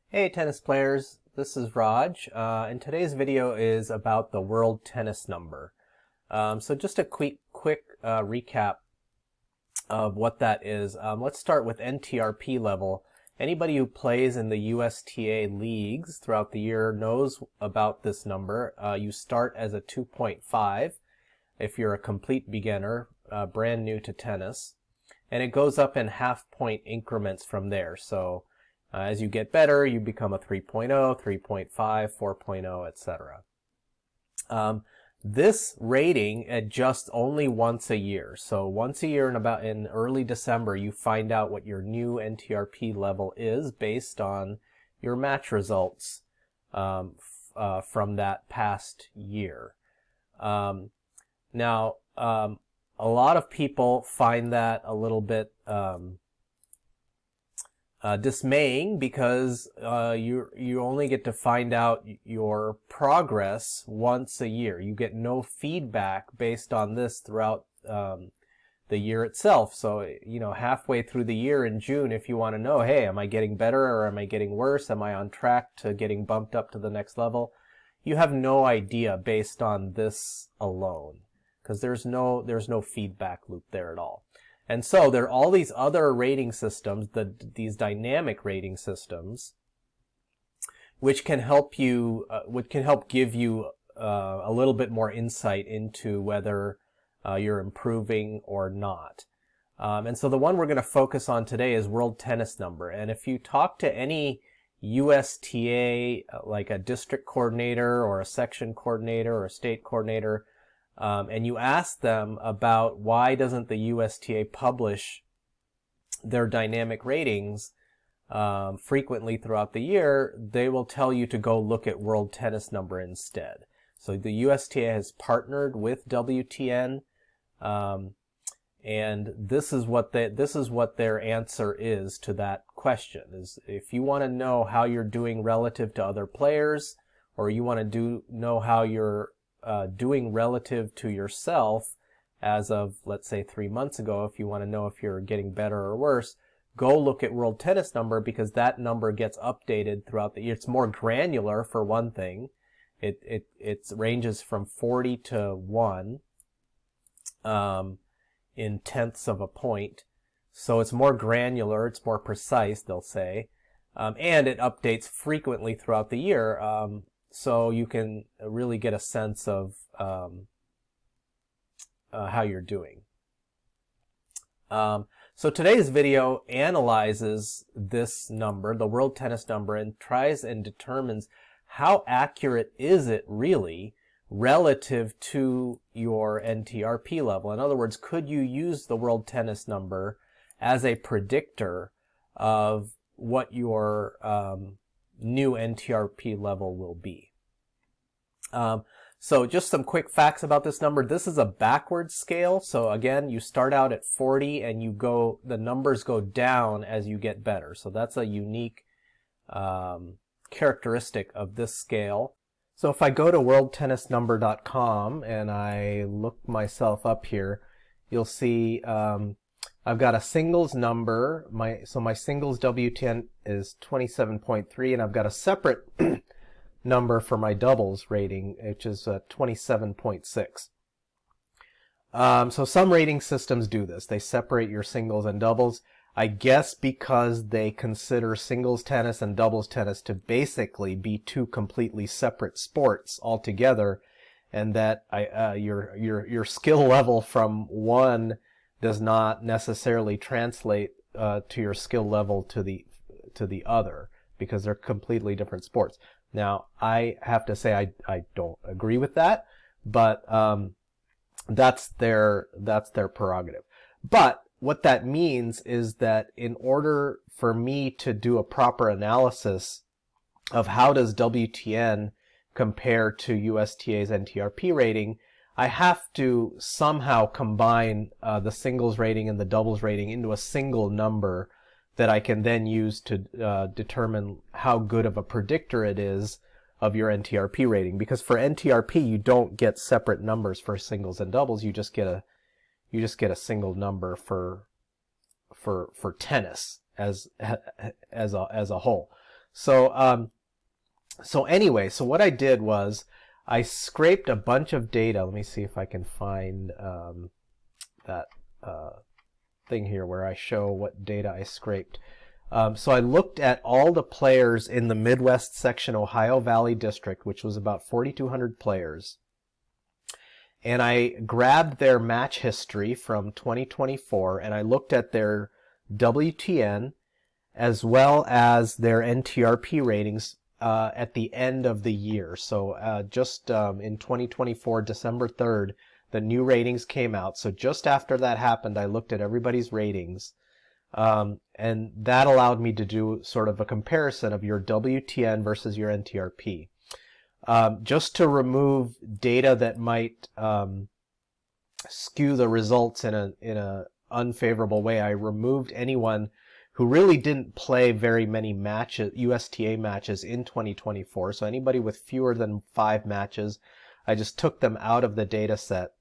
Hey tennis players, this is Raj, and today's video is about the world tennis number. So just a quick recap of what that is. Let's start with NTRP level. Anybody who plays in the USTA leagues throughout the year knows about this number. You start as a 2.5 if you're a complete beginner, brand new to tennis, and it goes up in half-point increments from there. So as you get better, you become a 3.0, 3.5, 4.0, etc. This rating adjusts only once a year. So once a year in early December, you find out what your new NTRP level is based on your match results from that past year. Now, a lot of people find that a little bit dismaying because you only get to find out your progress once a year. You get no feedback based on this throughout the year itself. So, halfway through the year in June, if you want to know, hey, am I getting better or am I getting worse? Am I on track to getting bumped up to the next level? You have no idea based on this alone because there's no feedback loop there at all. And so there are all these other rating systems, these dynamic rating systems, which can help give you a little bit more insight into whether you're improving or not. And so the one we're going to focus on today is world tennis number. And if you talk to any USTA, like a district coordinator or a section coordinator or a state coordinator, and you ask them about why doesn't the USTA publish their dynamic ratings frequently throughout the year, they will tell you to go look at world tennis number instead. So the USTA has partnered with WTN, and this is what their answer is to that question. Is if you want to know how you're doing relative to other players, or you want to know how you're doing relative to yourself as of, let's say, 3 months ago, if you want to know if you're getting better or worse, go look at world tennis number because that number gets updated throughout the year. It's more granular for one thing. It ranges from 40 to 1 in tenths of a point. So it's more granular, it's more precise, they'll say. And it updates frequently throughout the year. So you can really get a sense of how you're doing. So today's video analyzes this number, the world tennis number, and tries and determines how accurate is it really relative to your NTRP level. In other words, could you use the world tennis number as a predictor of what your new NTRP level will be? So just some quick facts about this number. This is a backwards scale. So again, you start out at 40 and the numbers go down as you get better. So that's a unique characteristic of this scale. So if I go to worldtennisnumber.com and I look myself up here, you'll see I've got a singles number. My singles WTN is 27.3, and I've got a separate number for my doubles rating, which is 27.6. So some rating systems do this. They separate your singles and doubles. I guess because they consider singles tennis and doubles tennis to basically be two completely separate sports altogether, and that your skill level from one does not necessarily translate to your skill level to the other, because they're completely different sports. Now, I have to say I don't agree with that, but that's their prerogative. But what that means is that in order for me to do a proper analysis of how does WTN compare to USTA's NTRP rating, I have to somehow combine the singles rating and the doubles rating into a single number that I can then use to determine how good of a predictor it is of your NTRP rating. Because for NTRP, you don't get separate numbers for singles and doubles. You just get a single number for tennis as a whole. So anyway, so what I did was I scraped a bunch of data. Let me see if I can find that thing here where I show what data I scraped. So I looked at all the players in the Midwest section Ohio Valley District, which was about 4,200 players. And I grabbed their match history from 2024, and I looked at their WTN as well as their NTRP ratings at the end of the year. So just in 2024, December 3rd, the new ratings came out. So just after that happened, I looked at everybody's ratings. And that allowed me to do sort of a comparison of your WTN versus your NTRP. Just to remove data that might skew the results in a unfavorable way, I removed anyone who really didn't play very many matches, USTA matches in 2024. So anybody with fewer than 5 matches, I just took them out of the data set,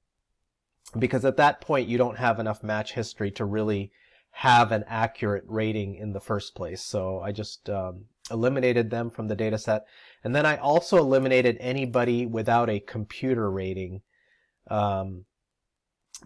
because at that point you don't have enough match history to really have an accurate rating in the first place. So I just eliminated them from the data set. And then I also eliminated anybody without a computer rating.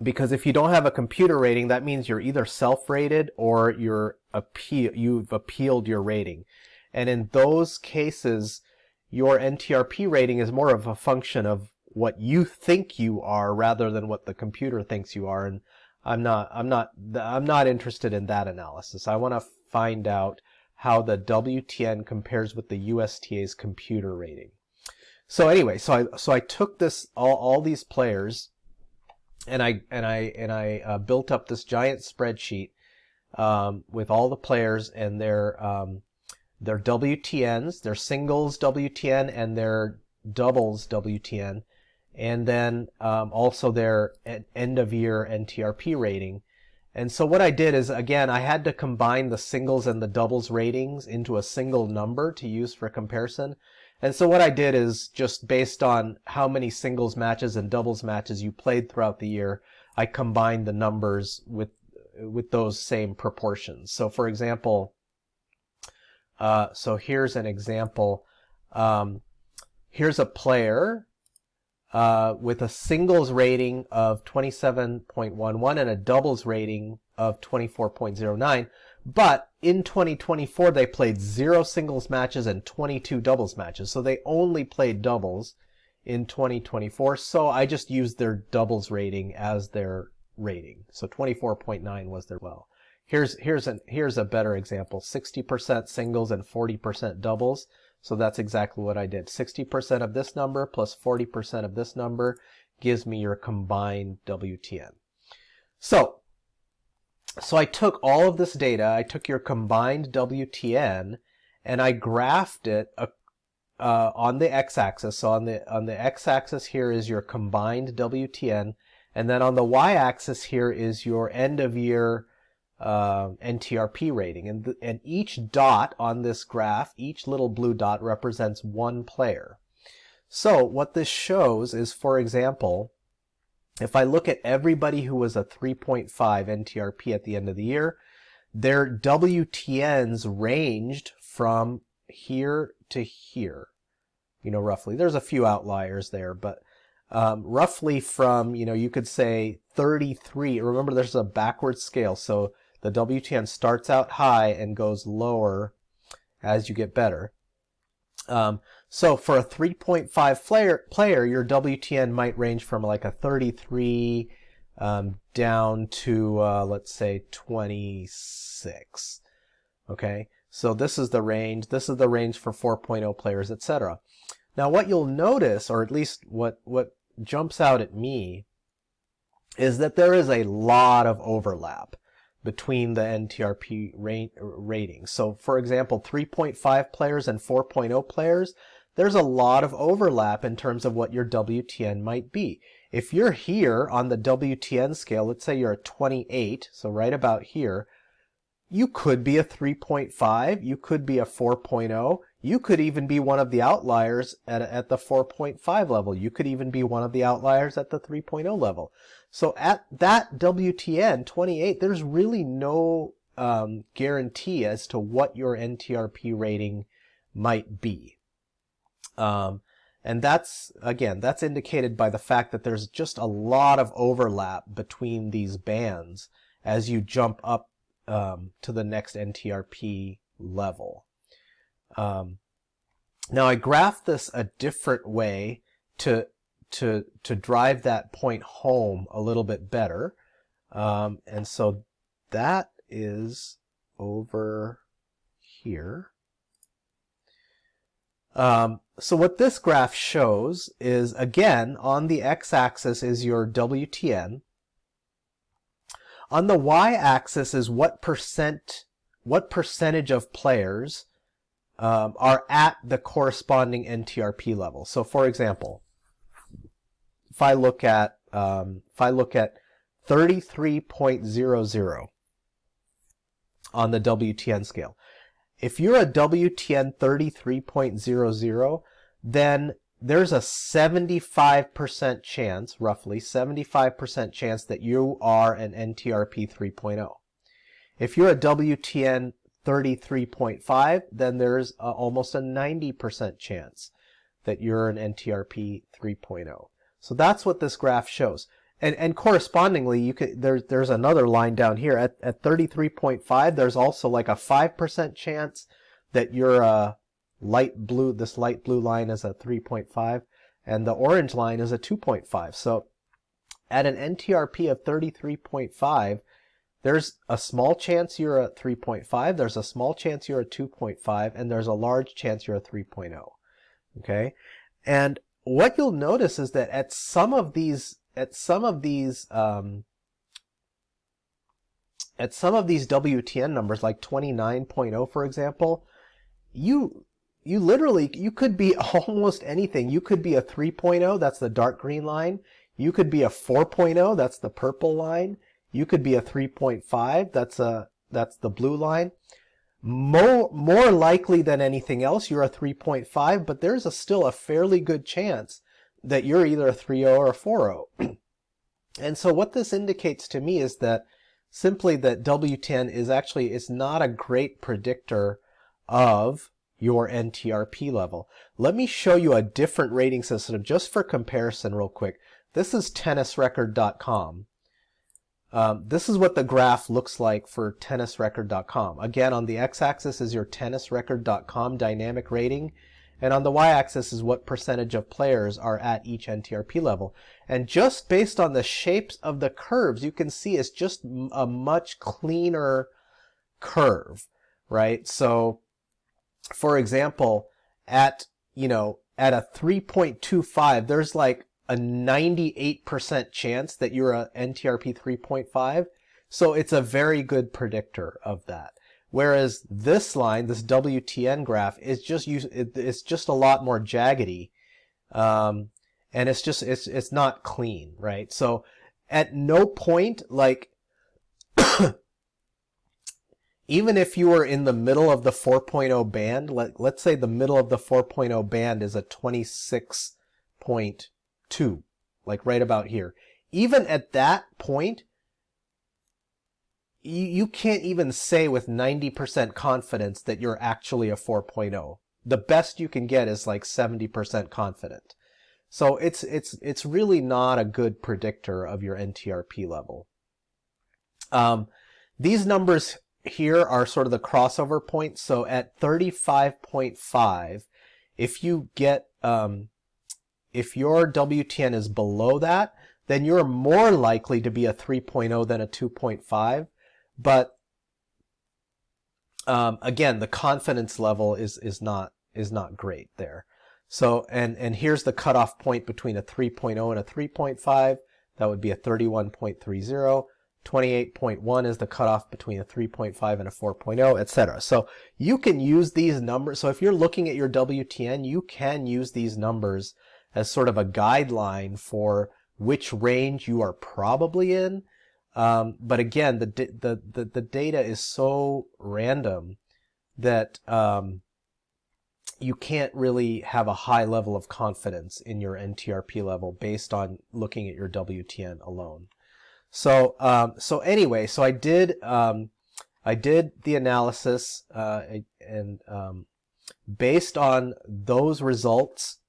Because if you don't have a computer rating, that means you're either self-rated or you've appealed your rating. And in those cases, your NTRP rating is more of a function of what you think you are rather than what the computer thinks you are. And I'm not interested in that analysis. I want to find out how the WTN compares with the USTA's computer rating. So anyway, so I took this all these players, and I built up this giant spreadsheet with all the players and their WTNs, their singles WTN and their doubles WTN, and then also their end of year NTRP rating. And so what I did is, again, I had to combine the singles and the doubles ratings into a single number to use for comparison. And so what I did is, just based on how many singles matches and doubles matches you played throughout the year, I combined the numbers with those same proportions. So for example, so here's an example. Here's a player with a singles rating of 27.11 and a doubles rating of 24.09. But in 2024, they played 0 singles matches and 22 doubles matches. So they only played doubles in 2024. So I just used their doubles rating as their rating. So 24.9 was their well. Here's a better example. 60% singles and 40% doubles. So that's exactly what I did. 60% of this number plus 40% of this number gives me your combined WTN. So I took all of this data, I took your combined WTN, and I graphed it on the x-axis. So on the x-axis here is your combined WTN, and then on the y-axis here is your end-of-year NTRP rating. And each dot on this graph, each little blue dot, represents one player. So what this shows is, for example, if I look at everybody who was a 3.5 NTRP at the end of the year, their WTNs ranged from here to here, roughly. There's a few outliers there, but roughly from, you could say 33. Remember, there's a backward scale, so the WTN starts out high and goes lower as you get better. So for a 3.5 player, your WTN might range from like a 33 down to, let's say, 26. Okay, so this is the range. This is the range for 4.0 players, etc. Now what you'll notice, or at least what jumps out at me, is that there is a lot of overlap between the NTRP ratings. So for example, 3.5 players and 4.0 players, there's a lot of overlap in terms of what your WTN might be. If you're here on the WTN scale, let's say you're a 28, so right about here, you could be a 3.5, you could be a 4.0, you could even be one of the outliers at the 4.5 level. You could even be one of the outliers at the 3.0 level. So at that WTN 28, there's really no guarantee as to what your NTRP rating might be. And that's, again, that's indicated by the fact that there's just a lot of overlap between these bands as you jump up to the next NTRP level. Now I graphed this a different way to drive that point home a little bit better. And so that is over here. So what this graph shows is, again, on the x-axis is your WTN. On the y-axis is what percentage of players are at the corresponding NTRP level. So, for example, if I look at 33.00 on the WTN scale. If you're a WTN 33.00, then there's a 75% chance, roughly 75% chance that you are an NTRP 3.0. If you're a WTN 33.5, then there's almost a 90% chance that you're an NTRP 3.0. So that's what this graph shows. And correspondingly, you could there's another line down here at 33.5. There's also like a 5% chance that you're a light blue. This light blue line is a 3.5, and the orange line is a 2.5. So at an NTRP of 33.5, there's a small chance you're a 3.5. There's a small chance you're a 2.5, and there's a large chance you're a 3.0. Okay, and what you'll notice is that at some of these WTN numbers, like 29.0 for example, you could be almost anything. You could be a 3.0, that's the dark green line. You could be a 4.0, that's the purple line. You could be a 3.5, that's the blue line. More likely than anything else, you're a 3.5, but there's still a fairly good chance that you're either a 3.0 or a 4.0. And so what this indicates to me is that simply that WTN is not a great predictor of your NTRP level. Let me show you a different rating system just for comparison real quick. This is tennisrecord.com. This is what the graph looks like for tennisrecord.com. Again, on the x-axis is your tennisrecord.com dynamic rating, and on the y-axis is what percentage of players are at each NTRP level. And just based on the shapes of the curves, you can see it's just a much cleaner curve, right? So, for example, at a 3.25, there's like a 98% chance that you're a NTRP 3.5. So it's a very good predictor of that. Whereas this line, this WTN graph, is it's just a lot more jaggedy, and it's not clean, right? So at no point, like even if you were in the middle of the 4.0 band, let's say the middle of the 4.0 band is a 26.2, like right about here. Even at that point, you can't even say with 90% confidence that you're actually a 4.0. The best you can get is like 70% confident. So it's really not a good predictor of your NTRP level. These numbers here are sort of the crossover points. So at 35.5, if you get if your WTN is below that, then you're more likely to be a 3.0 than a 2.5. But again, the confidence level is not great there. So and here's the cutoff point between a 3.0 and a 3.5. That would be a 31.30. 28.1 is the cutoff between a 3.5 and a 4.0, etc. So you can use these numbers. So if you're looking at your WTN, you can use these numbers as sort of a guideline for which range you are probably in. But again, the data is so random that you can't really have a high level of confidence in your NTRP level based on looking at your WTN alone. So anyway, so I did the analysis, and based on those results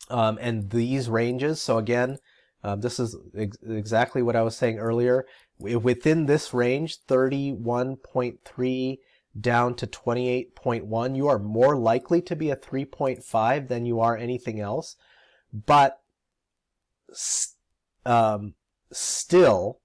and these ranges. So again, this is exactly what I was saying earlier. Within this range, 31.3 down to 28.1, you are more likely to be a 3.5 than you are anything else. But still,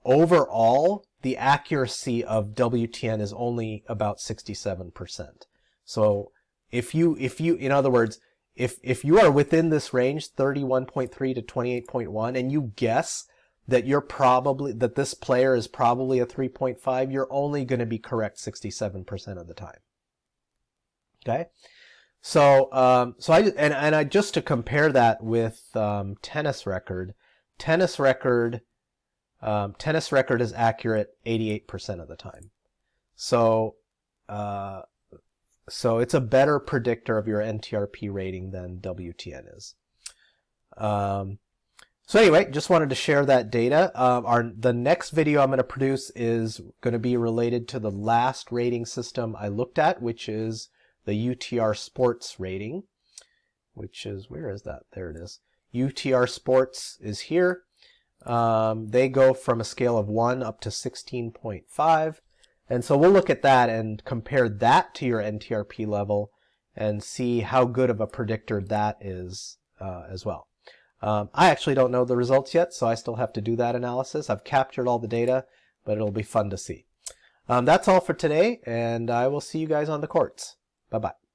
overall, the accuracy of WTN is only about 67%. So if you, in other words, if you are within this range, 31.3 to 28.1, and you guess that that this player is probably a 3.5, you're only going to be correct 67% of the time. Okay? So, I just to compare that with tennis record is accurate 88% of the time. So it's a better predictor of your NTRP rating than WTN is. So anyway, just wanted to share that data. The next video I'm going to produce is going to be related to the last rating system I looked at, which is the UTR Sports rating, which is, where is that? There it is. UTR Sports is here. They go from a scale of 1 up to 16.5. And so we'll look at that and compare that to your NTRP level and see how good of a predictor that is as well. I actually don't know the results yet, so I still have to do that analysis. I've captured all the data, but it'll be fun to see. That's all for today, and I will see you guys on the courts. Bye-bye.